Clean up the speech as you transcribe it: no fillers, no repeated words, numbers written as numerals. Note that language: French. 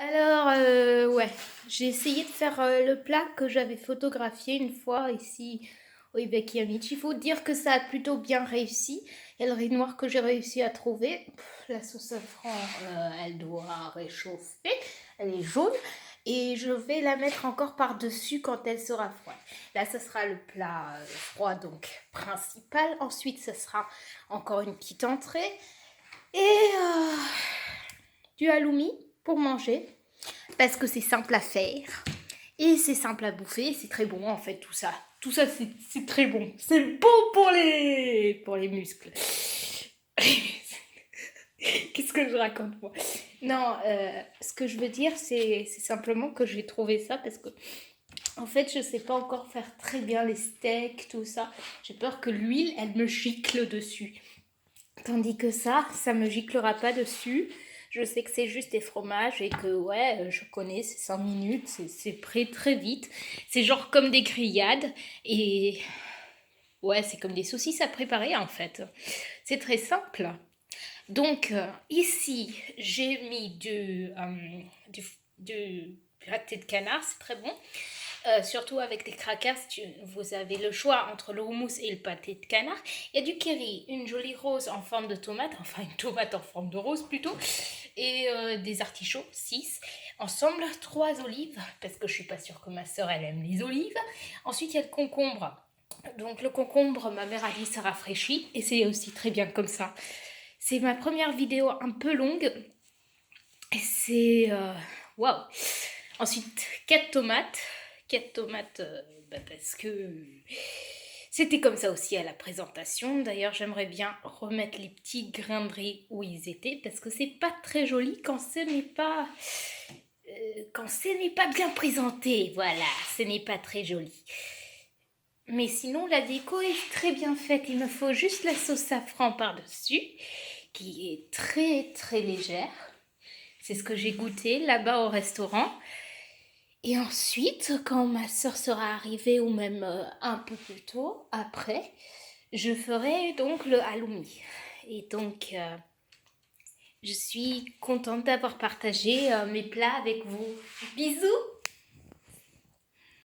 Alors, ouais, j'ai essayé de faire le plat que j'avais photographié une fois ici au Ibeki Amici. Il faut dire que ça a plutôt bien réussi. Il y a le riz noir que j'ai réussi à trouver. La sauce safran, elle doit réchauffer. Elle est jaune. Et je vais la mettre encore par-dessus quand elle sera froide. Là, ce sera le plat froid, donc principal. Ensuite, ce sera encore une petite entrée. Et du halloumi pour manger parce que c'est simple à faire et c'est simple à bouffer, c'est très bon en fait tout ça. Tout ça c'est très bon. C'est bon pour les muscles. Qu'est-ce que je raconte moi? Non, ce que je veux dire c'est simplement que j'ai trouvé ça parce que en fait je sais pas encore faire très bien les steaks, tout ça. J'ai peur que l'huile elle me gicle dessus. Tandis que ça me giclera pas dessus. Je sais que c'est juste des fromages et que, ouais, je connais, c'est 5 minutes, c'est prêt très vite. C'est genre comme des grillades et, ouais, c'est comme des saucisses à préparer en fait. C'est très simple. Donc, ici, j'ai mis du, du pâté de canard, c'est très bon. Surtout avec des crackers, vous avez le choix entre le houmous et le pâté de canard. Il y a du curry, une jolie rose en forme de tomate, enfin une tomate en forme de rose plutôt, et des artichauts, 6. Ensemble, 3 olives, parce que je suis pas sûre que ma soeur elle aime les olives. Ensuite, il y a le concombre. Donc le concombre, ma mère a dit, ça rafraîchit, et c'est aussi très bien comme ça. C'est ma première vidéo un peu longue, et c'est... Waouh. Ensuite, 4 tomates. 4 tomates, parce que c'était comme ça aussi à la présentation. D'ailleurs, j'aimerais bien remettre les petits grains de riz où ils étaient, parce que c'est pas très joli quand quand ce n'est pas bien présenté. Voilà, ce n'est pas très joli. Mais sinon, la déco est très bien faite. Il me faut juste la sauce safran par-dessus, qui est très très légère. C'est ce que j'ai goûté là-bas au restaurant. Et ensuite, quand ma soeur sera arrivée, ou même un peu plus tôt, après, je ferai donc le halloumi. Et donc, je suis contente d'avoir partagé mes plats avec vous. Bisous!